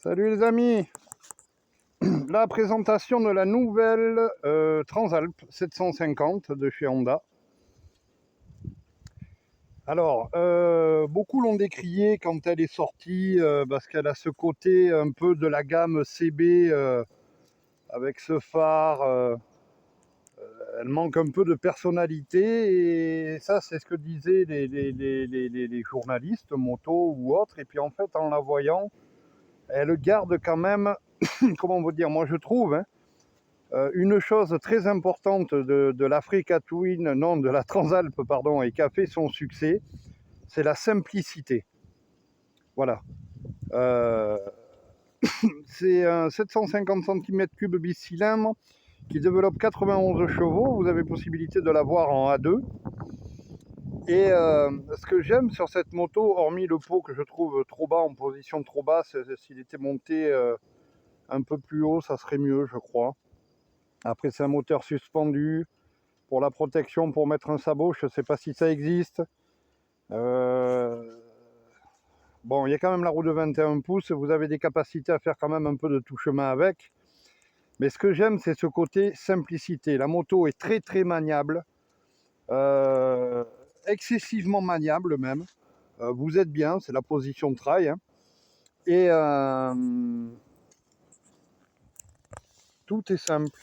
Salut les amis, la présentation de la nouvelle Transalp 750 de chez Honda. Alors, beaucoup l'ont décriée quand elle est sortie parce qu'elle a ce côté un peu de la gamme CB avec ce phare. Elle manque un peu de personnalité et ça c'est ce que disaient les journalistes moto ou autres. Et puis en fait en la voyant, elle garde quand même, comment vous dire, moi je trouve, hein, une chose très importante de l'Africa Twin, non, de la Transalp, pardon, et qui a fait son succès, c'est la simplicité. Voilà. Euh, c'est un 750 cm3 bicylindre qui développe 91 chevaux. Vous avez possibilité de l'avoir en A2. Et ce que j'aime sur cette moto, hormis le pot que je trouve trop bas, en position trop basse, s'il était monté un peu plus haut, ça serait mieux, je crois. Après, c'est un moteur suspendu. Pour la protection, pour mettre un sabot, je ne sais pas si ça existe. Bon, il y a quand même la roue de 21 pouces. Vous avez des capacités à faire quand même un peu de tout chemin avec. Mais ce que j'aime, c'est ce côté simplicité. La moto est très très maniable. Excessivement maniable même. Vous êtes bien, c'est la position de trail. Hein. Et tout est simple.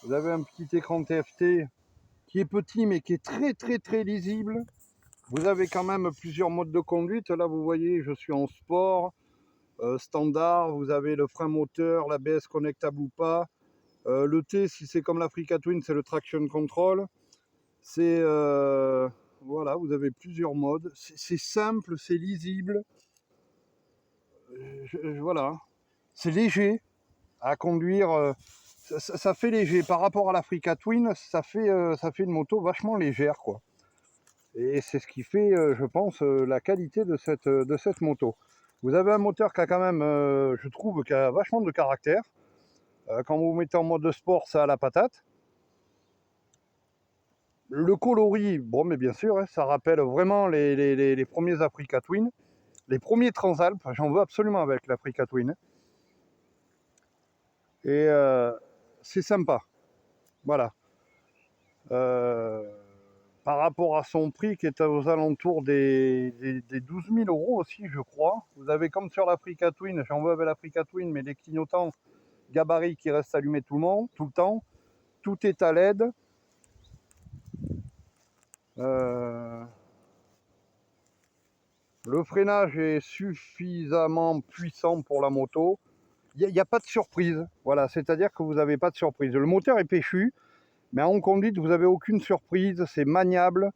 Vous avez un petit écran TFT qui est petit mais qui est très très très lisible. Vous avez quand même plusieurs modes de conduite. Là, vous voyez, je suis en sport, standard. Vous avez le frein moteur, l'ABS connectable ou pas. Le T, si c'est comme l'Africa Twin, c'est le traction control. C'est voilà, vous avez plusieurs modes. C'est simple, c'est lisible. Voilà, c'est léger à conduire. Ça fait léger par rapport à l'Africa Twin. Ça fait une moto vachement légère, quoi. Et c'est ce qui fait, je pense, la qualité de cette moto. Vous avez un moteur qui a quand même, je trouve, qui a vachement de caractère. Quand vous mettez en mode de sport, ça a la patate. Le coloris, bon, mais bien sûr, hein, ça rappelle vraiment les premiers Africa Twin. Les premiers Transalp, j'en veux absolument avec l'Africa Twin. Et c'est sympa. Voilà. Par rapport à son prix qui est aux alentours des 12 000 € aussi, je crois. Vous avez comme sur l'Africa Twin, j'en veux avec l'Africa Twin, mais les clignotants gabarit qui restent allumés tout le temps. Tout est à LED. Le freinage est suffisamment puissant pour la moto. Il n'y a pas de surprise. Voilà, c'est-à-dire que vous n'avez pas de surprise. Le moteur est péchu, mais en conduite, vous n'avez aucune surprise. C'est maniable.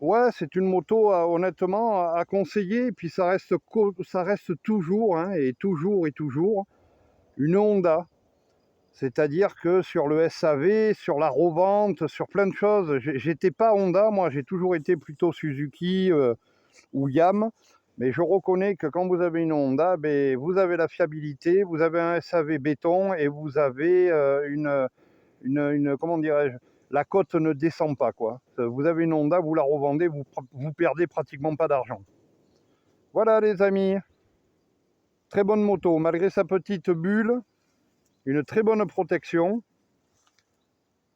Ouais, c'est une moto honnêtement à conseiller. Et puis ça reste toujours, hein, et toujours une Honda. C'est-à-dire que sur le SAV, sur la revente, sur plein de choses, j'étais pas Honda. Moi, j'ai toujours été plutôt Suzuki ou Yam. Mais je reconnais que quand vous avez une Honda, ben, vous avez la fiabilité, vous avez un SAV béton et vous avez comment dirais-je, la cote ne descend pas, quoi. Vous avez une Honda, vous la revendez, vous perdez pratiquement pas d'argent. Voilà les amis, très bonne moto, malgré sa petite bulle, une très bonne protection.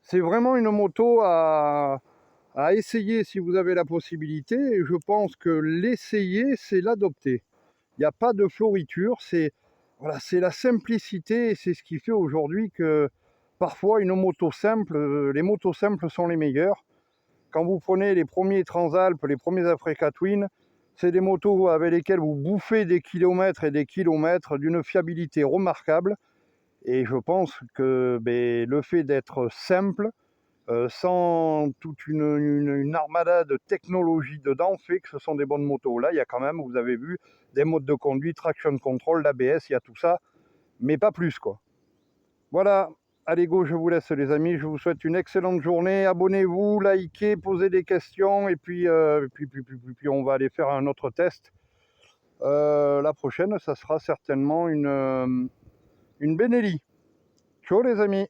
C'est vraiment une moto à essayer si vous avez la possibilité, et je pense que l'essayer, c'est l'adopter. Il n'y a pas de floriture, c'est voilà, c'est la simplicité, et c'est ce qui fait aujourd'hui que parfois une moto simple, les motos simples sont les meilleures. Quand vous prenez les premiers Transalp, les premiers Africa Twin, c'est des motos avec lesquelles vous bouffez des kilomètres et des kilomètres d'une fiabilité remarquable. Et je pense que le fait d'être simple, sans toute une armada de technologie dedans, fait que ce sont des bonnes motos. Là, il y a quand même, vous avez vu, des modes de conduite, traction control, l'ABS, il y a tout ça, mais pas plus, quoi. Voilà, allez go, je vous laisse les amis, je vous souhaite une excellente journée, abonnez-vous, likez, posez des questions, et puis, puis on va aller faire un autre test. La prochaine, ça sera certainement une Benelli. Ciao les amis.